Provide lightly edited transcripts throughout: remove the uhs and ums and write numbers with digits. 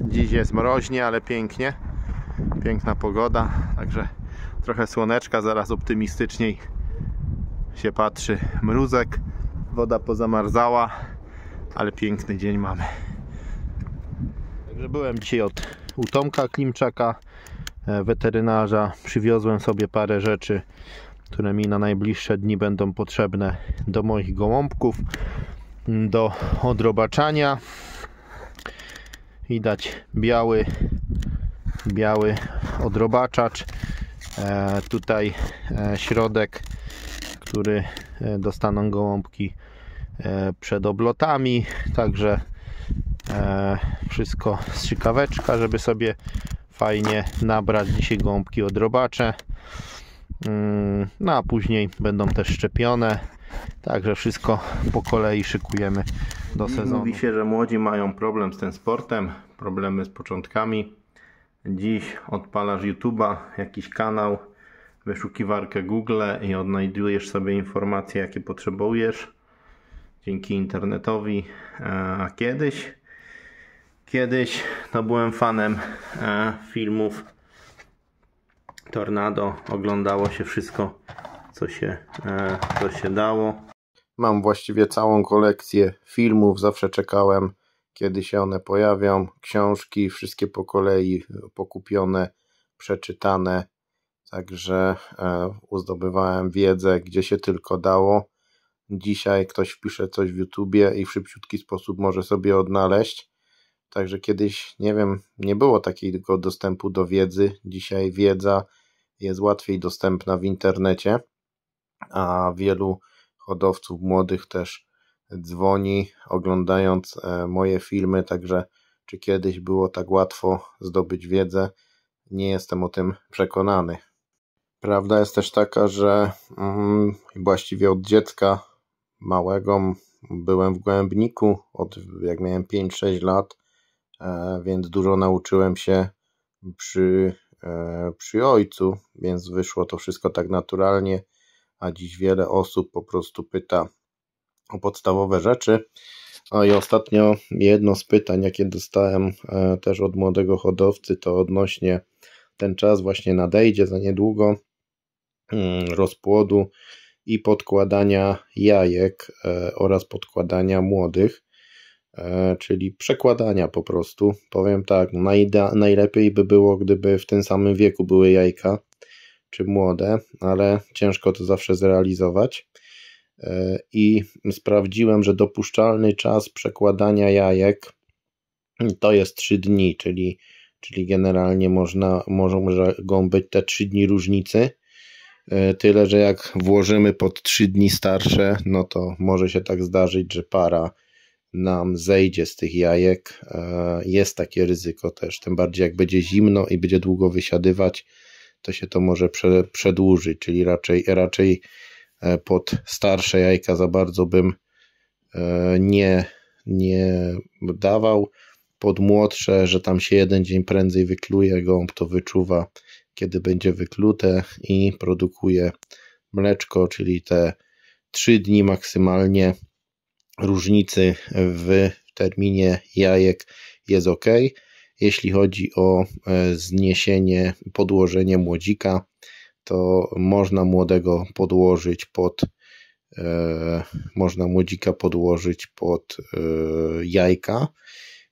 Dziś jest mroźnie, ale pięknie. Piękna pogoda, także trochę słoneczka, zaraz optymistyczniej się patrzy. Mruzek, woda pozamarzała, ale piękny dzień mamy. Także byłem dzisiaj u Tomka Klimczaka, weterynarza. Przywiozłem sobie parę rzeczy, które mi na najbliższe dni będą potrzebne do moich gołąbków, do odrobaczania. Widać biały odrobaczacz. Tutaj środek, który dostaną gołąbki przed oblotami. Także wszystko strzykaweczka, żeby sobie fajnie nabrać dzisiaj gołąbki odrobacze. No a później będą też szczepione. Także wszystko po kolei szykujemy do sezonu. Mówi się, że młodzi mają problem z tym sportem, problemy z początkami. Dziś odpalasz YouTube'a, jakiś kanał, wyszukiwarkę Google i odnajdujesz sobie informacje, jakie potrzebujesz dzięki internetowi. A kiedyś no byłem fanem filmów Tornado, oglądało się wszystko, co się dało. Mam właściwie całą kolekcję filmów, zawsze czekałem, kiedy się one pojawią. Książki, wszystkie po kolei pokupione, przeczytane. Także uzdobywałem wiedzę, gdzie się tylko dało. Dzisiaj ktoś wpisze coś w YouTubie i w szybciutki sposób może sobie odnaleźć. Także kiedyś, nie wiem, nie było takiego dostępu do wiedzy. Dzisiaj wiedza jest łatwiej dostępna w internecie, a wielu hodowców młodych też dzwoni, oglądając moje filmy. Także czy kiedyś było tak łatwo zdobyć wiedzę? Nie jestem o tym przekonany. Prawda jest też taka, że właściwie od dziecka małego byłem w gołębniku, jak miałem 5-6 lat, więc dużo nauczyłem się przy ojcu, więc wyszło to wszystko tak naturalnie, a dziś wiele osób po prostu pyta o podstawowe rzeczy. No i ostatnio jedno z pytań, jakie dostałem też od młodego hodowcy, to odnośnie ten czas właśnie nadejdzie za niedługo rozpłodu i podkładania jajek oraz podkładania młodych, czyli przekładania po prostu. Powiem tak, najlepiej by było, gdyby w tym samym wieku były jajka, czy młode, ale ciężko to zawsze zrealizować. I sprawdziłem, że dopuszczalny czas przekładania jajek to jest 3 dni, czyli generalnie mogą być te 3 dni różnicy. Tyle, że jak włożymy pod 3 dni starsze, no to może się tak zdarzyć, że para nam zejdzie z tych jajek. Jest takie ryzyko też, tym bardziej jak będzie zimno i będzie długo wysiadywać, to się to może przedłużyć, czyli raczej pod starsze jajka za bardzo bym nie dawał. Pod młodsze, że tam się 1 dzień prędzej wykluje, gołąb to wyczuwa, kiedy będzie wyklute i produkuje mleczko, czyli te 3 dni maksymalnie różnicy w terminie jajek jest ok. Jeśli chodzi o zniesienie, podłożenie młodzika, to można młodzika podłożyć pod jajka.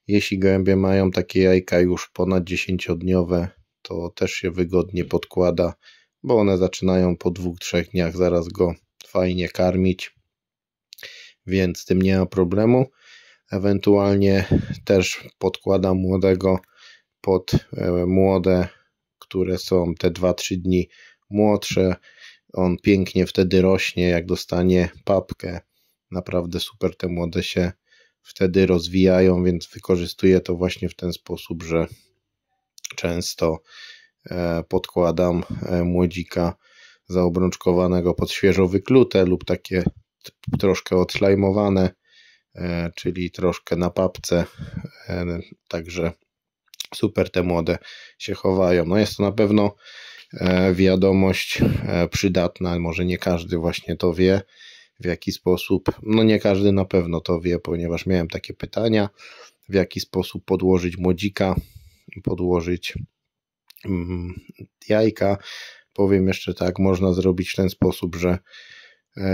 Jeśli gołębie mają takie jajka już ponad 10-dniowe, to też się wygodnie podkłada, bo one zaczynają po 2-3 dniach zaraz go fajnie karmić, więc z tym nie ma problemu. Ewentualnie też podkładam młodego pod młode, które są te 2-3 dni młodsze. On pięknie wtedy rośnie, jak dostanie papkę. Naprawdę super te młode się wtedy rozwijają, więc wykorzystuję to właśnie w ten sposób, że często podkładam młodzika zaobrączkowanego pod świeżo wyklute lub takie troszkę odszlajmowane, czyli troszkę na papce. Także super te młode się chowają. No jest to na pewno wiadomość przydatna, może nie każdy właśnie to wie, w jaki sposób, no nie każdy na pewno to wie, ponieważ miałem takie pytania, w jaki sposób podłożyć młodzika, podłożyć jajka. Powiem jeszcze tak, można zrobić w ten sposób, że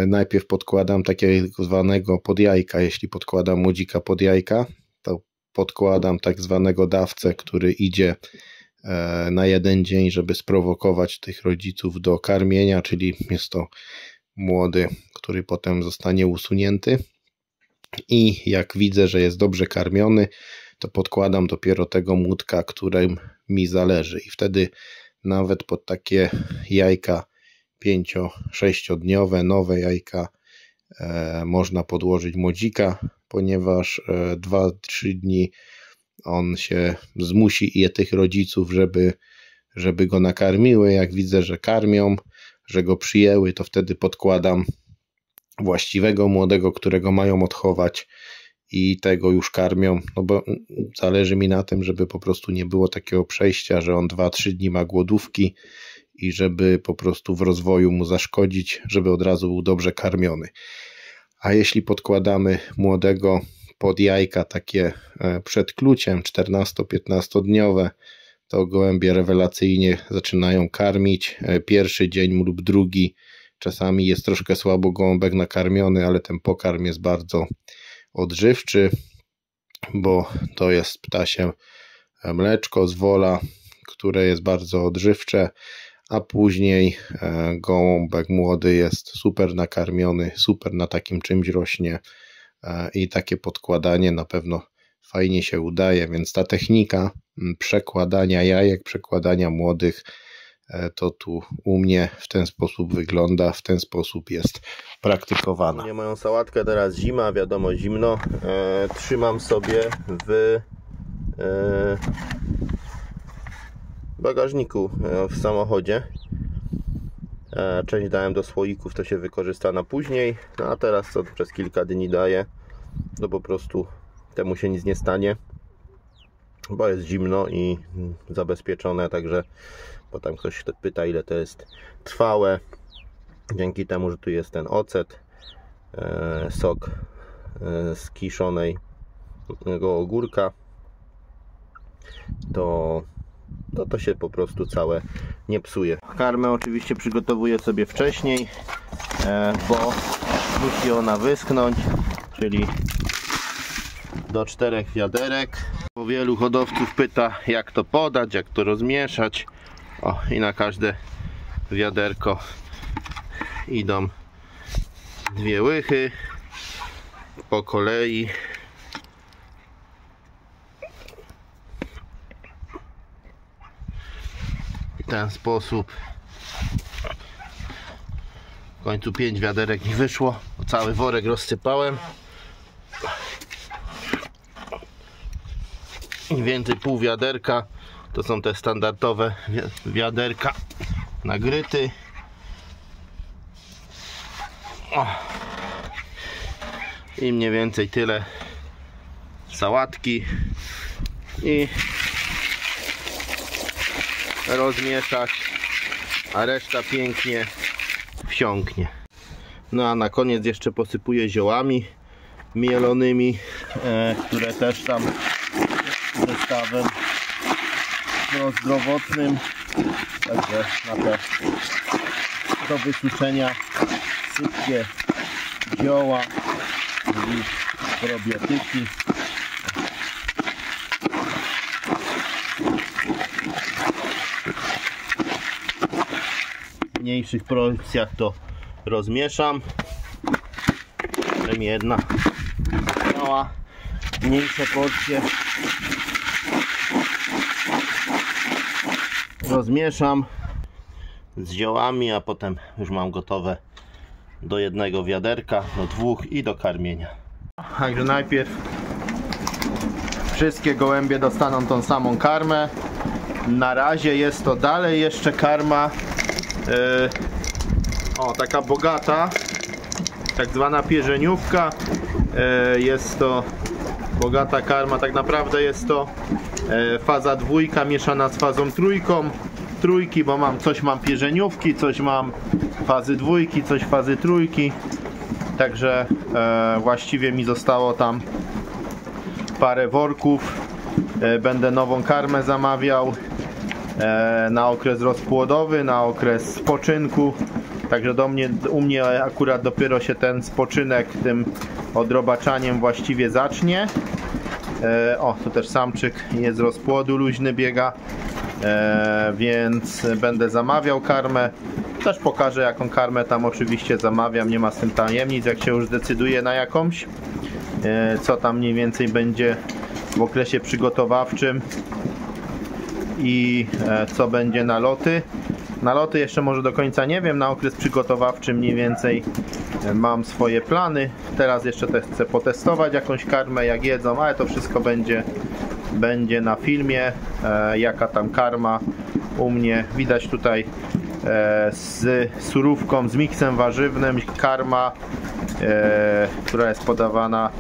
najpierw podkładam takiego zwanego podjajka. Jeśli podkładam młodzika pod jajka, to podkładam tak zwanego dawcę, który idzie na jeden dzień, żeby sprowokować tych rodziców do karmienia, czyli jest to młody, który potem zostanie usunięty. I jak widzę, że jest dobrze karmiony, to podkładam dopiero tego młódka, którym mi zależy. I wtedy nawet pod takie jajka 5-6 dniowe, nowe jajka można podłożyć młodzika, ponieważ 2-3 dni on się zmusi tych rodziców, żeby go nakarmiły. Jak widzę, że karmią, że go przyjęły, to wtedy podkładam właściwego młodego, którego mają odchować i tego już karmią, no bo zależy mi na tym, żeby po prostu nie było takiego przejścia, że on 2-3 dni ma głodówki i żeby po prostu w rozwoju mu zaszkodzić, żeby od razu był dobrze karmiony. A jeśli podkładamy młodego pod jajka takie przed kluciem 14-15 dniowe, to gołębie rewelacyjnie zaczynają karmić. Pierwszy dzień lub drugi czasami jest troszkę słabo gołąbek nakarmiony, ale ten pokarm jest bardzo odżywczy, bo to jest ptasie mleczko z wola, które jest bardzo odżywcze, a później gołąbek młody jest super nakarmiony, super na takim czymś rośnie i takie podkładanie na pewno fajnie się udaje, więc ta technika przekładania jajek, przekładania młodych, to tu u mnie w ten sposób wygląda, w ten sposób jest praktykowana. Nie moją sałatkę, teraz zima, wiadomo, zimno. Trzymam sobie w bagażniku w samochodzie. Część dałem do słoików, to się wykorzysta na później, no a teraz co przez kilka dni daję, to po prostu temu się nic nie stanie, bo jest zimno i zabezpieczone, także potem ktoś pyta, ile to jest trwałe. Dzięki temu, że tu jest ten ocet, sok z kiszonego ogórka, to się po prostu całe nie psuje. Karmę oczywiście przygotowuję sobie wcześniej, bo musi ona wyschnąć, czyli do 4 wiaderek. Bo wielu hodowców pyta, jak to podać, jak to rozmieszać. O, i na każde wiaderko idą 2 łychy po kolei. W ten sposób. W końcu 5 wiaderek mi wyszło, cały worek rozsypałem. Mniej więcej pół wiaderka to są te standardowe wiaderka na gryty. I mniej więcej tyle sałatki i rozmieszać, a reszta pięknie wsiąknie. No a na koniec jeszcze posypuję ziołami mielonymi, które też tam zestawem prozdrowotnym, także na te do wysuszenia sypkie zioła i probiotyki. W mniejszych porcjach to rozmieszam. Jedna mała, mniejsze porcje rozmieszam z ziołami, a potem już mam gotowe do 1 wiaderka, do 2 i do karmienia. Także najpierw wszystkie gołębie dostaną tą samą karmę. Na razie jest to dalej jeszcze karma taka bogata, tak zwana pierzeniówka. Jest to bogata karma, tak naprawdę jest to faza 2 mieszana z fazą trójki, bo coś mam pierzeniówki, coś mam fazy 2, coś fazy 3. Także właściwie mi zostało tam parę worków. Będę nową karmę zamawiał na okres rozpłodowy, na okres spoczynku. Także u mnie akurat dopiero się ten spoczynek tym odrobaczaniem właściwie zacznie. O, tu też samczyk jest z rozpłodu, luźny biega, więc będę zamawiał karmę. Też pokażę, jaką karmę tam oczywiście zamawiam, nie ma z tym tajemnic, jak się już decyduję na jakąś, co tam mniej więcej będzie w okresie przygotowawczym i co będzie na loty. Na loty jeszcze może do końca nie wiem, na okres przygotowawczy mniej więcej mam swoje plany. Teraz jeszcze też chcę potestować jakąś karmę, jak jedzą, ale to wszystko będzie na filmie, jaka tam karma u mnie. Widać tutaj z surówką, z miksem warzywnym karma, która jest podawana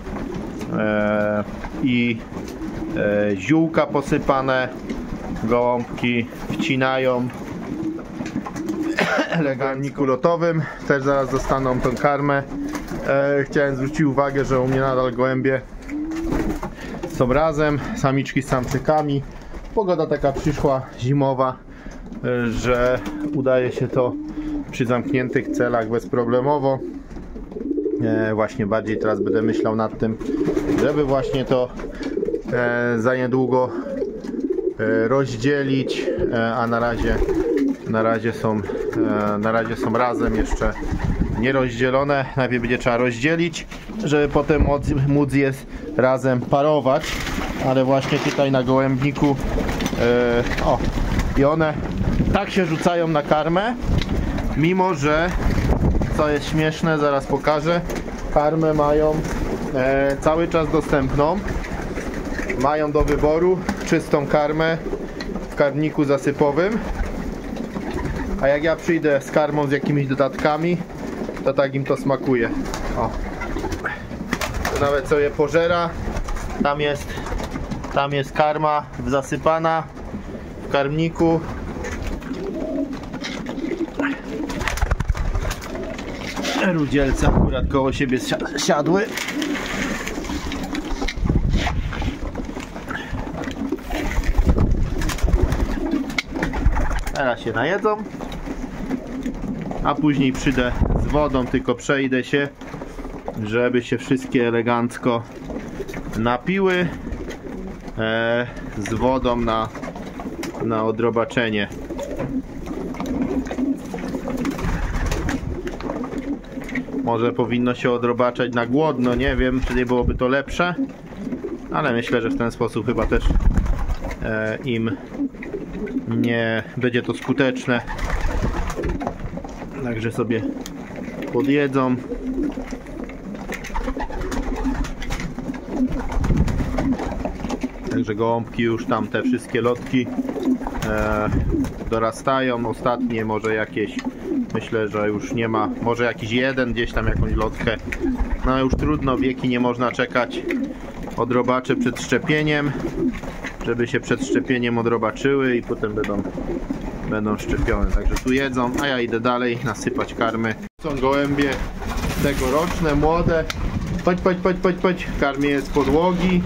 i ziółka posypane, gołąbki wcinają elegancko lotowym. Też zaraz dostaną tą karmę. Chciałem zwrócić uwagę, że u mnie nadal gołębie są razem, samiczki z samczykami. Pogoda taka przyszła, zimowa, że udaje się to przy zamkniętych celach bezproblemowo. Właśnie bardziej teraz będę myślał nad tym, żeby właśnie to za niedługo rozdzielić, a na razie są razem, jeszcze nie rozdzielone. Najpierw będzie trzeba rozdzielić, żeby potem móc je razem parować, ale właśnie tutaj na gołębniku o, i one tak się rzucają na karmę, mimo że, co jest śmieszne, zaraz pokażę, karmę mają cały czas dostępną, mają do wyboru czystą karmę w karmniku zasypowym, a jak ja przyjdę z karmą z jakimiś dodatkami, to tak im to smakuje. O. To nawet sobie pożera. Tam jest karma zasypana w karmniku. Rudzielce akurat koło siebie siadły. Teraz się najedzą, a później przyjdę z wodą, tylko przejdę się, żeby się wszystkie elegancko napiły z wodą na odrobaczenie. Może powinno się odrobaczać na głodno, nie wiem, czy nie byłoby to lepsze, ale myślę, że w ten sposób chyba też im nie będzie to skuteczne. Także sobie podjedzą. Także gołąbki już tam te wszystkie lotki dorastają. Ostatnie może jakieś, myślę, że już nie ma, może jakiś jeden gdzieś tam jakąś lotkę. No już trudno, wieki nie można czekać. Odrobaczę przed szczepieniem, żeby się przed szczepieniem odrobaczyły i potem będą szczepione. Także tu jedzą, a ja idę dalej nasypać karmy. Są gołębie tegoroczne, młode. Chodź. Karmię jest z podłogi.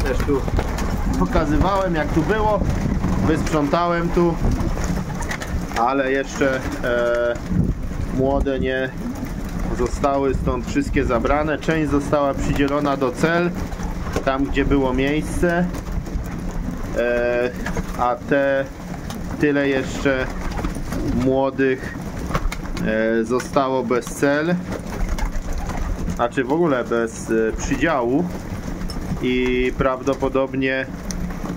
Też tu pokazywałem, jak tu było. Wysprzątałem tu, ale jeszcze młode nie zostały stąd wszystkie zabrane. Część została przydzielona do cel, tam gdzie było miejsce, a tyle jeszcze młodych zostało bez cel, znaczy w ogóle bez przydziału i prawdopodobnie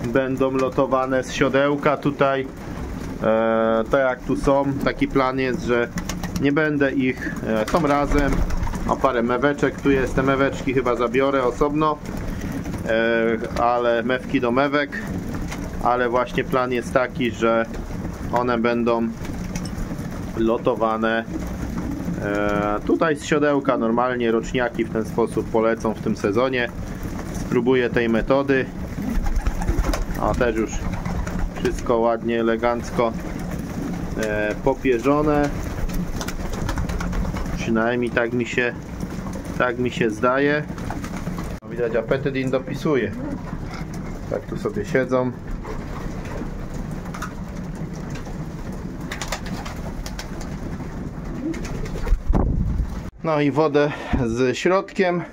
będą lotowane z siodełka tutaj, tak jak tu są. Taki plan jest, że nie będę ich, są razem. O, parę meweczek tu jest, te meweczki chyba zabiorę osobno, ale mewki do mewek, ale właśnie plan jest taki, że one będą lotowane tutaj z siodełka. Normalnie roczniaki w ten sposób polecą w tym sezonie. Spróbuję tej metody. O, też już wszystko ładnie, elegancko popierzone. Przynajmniej tak mi się Tak mi się zdaje. Widać, apetyt im dopisuje. Tak tu sobie siedzą. No i wodę z środkiem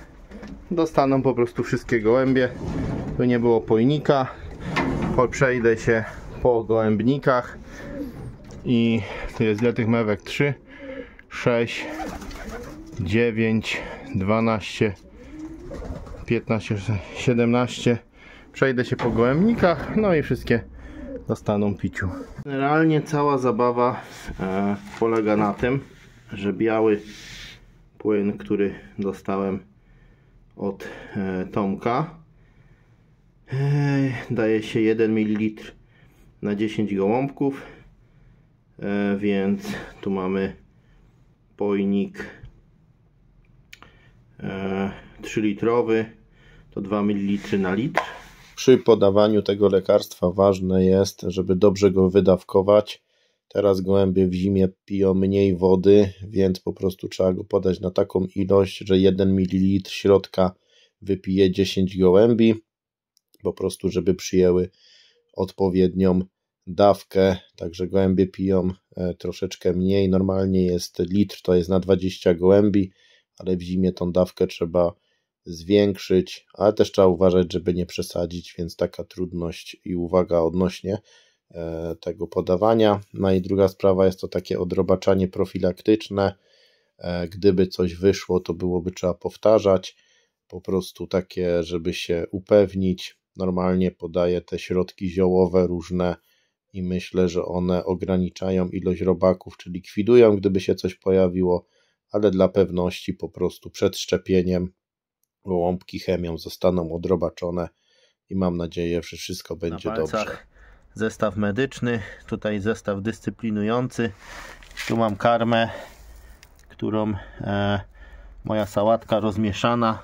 dostaną po prostu wszystkie gołębie. Tu nie było pojnika. Przejdę się po gołębnikach. I tu jest ile tych mewek? 3, 6, 9, 12, 15, 17. Przejdę się po gołębnikach, no i wszystkie dostaną piciu. Generalnie cała zabawa polega na tym, że biały płyn, który dostałem od Tomka, daje się 1 ml na 10 gołąbków, więc tu mamy pojnik 3-litrowy, to 2 ml na litr. Przy podawaniu tego lekarstwa ważne jest, żeby dobrze go wydawkować. Teraz gołębie w zimie piją mniej wody, więc po prostu trzeba go podać na taką ilość, że 1 ml środka wypije 10 gołębi. Po prostu, żeby przyjęły odpowiednią dawkę. Także gołębie piją troszeczkę mniej. Normalnie jest litr, to jest na 20 gołębi, ale w zimie tą dawkę trzeba zwiększyć, ale też trzeba uważać, żeby nie przesadzić, więc taka trudność i uwaga odnośnie tego podawania. No i druga sprawa jest to takie odrobaczanie profilaktyczne. Gdyby coś wyszło, to byłoby trzeba powtarzać. Po prostu takie, żeby się upewnić. Normalnie podaję te środki ziołowe różne i myślę, że one ograniczają ilość robaków, czyli likwidują, gdyby się coś pojawiło, ale dla pewności po prostu przed szczepieniem gołąbki chemią zostaną odrobaczone i mam nadzieję, że wszystko będzie dobrze. Zestaw medyczny, tutaj zestaw dyscyplinujący. Tu mam karmę, którą moja sałatka rozmieszana.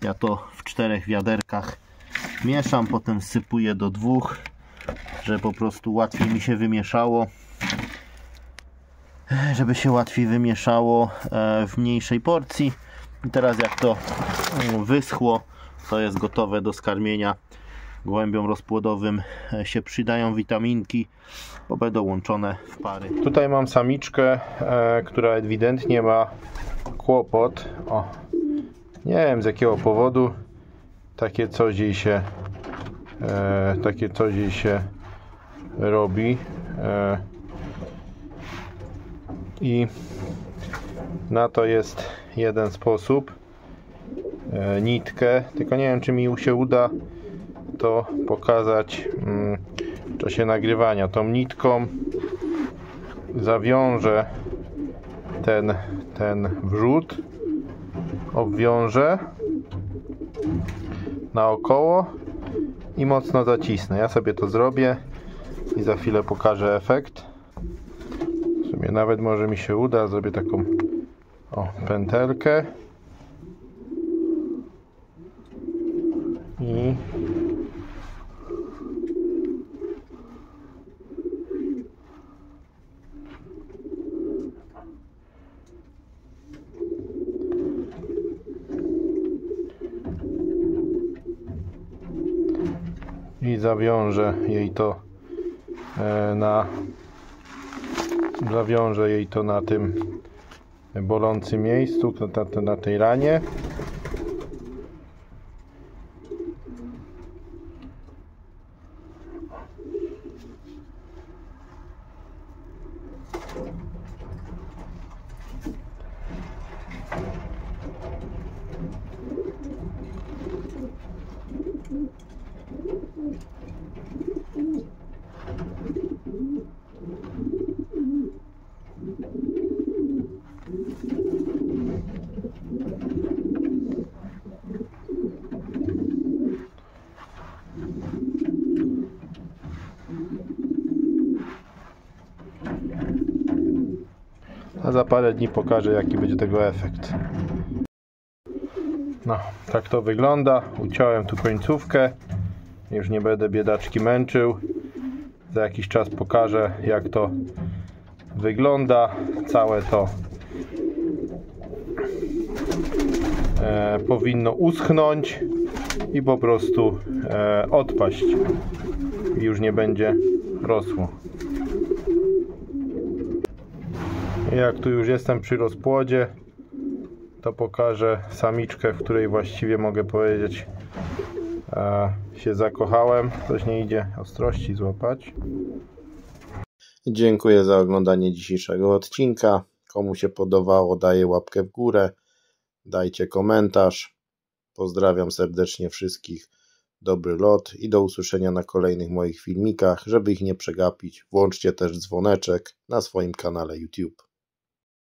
Ja to w 4 wiaderkach mieszam, potem sypuję do 2, żeby po prostu łatwiej mi się wymieszało. Żeby się łatwiej wymieszało w mniejszej porcji. I teraz jak to wyschło, to jest gotowe do skarmienia. Gołębiom rozpłodowym się przydają witaminki, bo będą łączone w pary. Tutaj mam samiczkę, która ewidentnie ma kłopot. O, nie wiem z jakiego powodu takie coś jej się robi. I na to jest jeden sposób. Nitkę, tylko nie wiem, czy mi się uda to pokazać w czasie nagrywania. Tą nitką zawiążę ten wrzód, obwiążę naokoło i mocno zacisnę. Ja sobie to zrobię i za chwilę pokażę efekt. W sumie nawet może mi się uda, zrobię taką pętelkę i zawiążę jej to na tym bolącym miejscu, na tej ranie. A za parę dni pokażę, jaki będzie tego efekt. No, tak to wygląda. Uciąłem tu końcówkę. Już nie będę biedaczki męczył. Za jakiś czas pokażę, jak to wygląda. Całe to powinno uschnąć i po prostu odpaść i już nie będzie rosło. Jak tu już jestem przy rozpłodzie, to pokażę samiczkę, w której właściwie mogę powiedzieć się zakochałem. Coś nie idzie ostrości złapać. Dziękuję za oglądanie dzisiejszego odcinka. Komu się podobało, daję łapkę w górę. Dajcie komentarz. Pozdrawiam serdecznie wszystkich. Dobry lot i do usłyszenia na kolejnych moich filmikach. Żeby ich nie przegapić, włączcie też dzwoneczek na swoim kanale YouTube.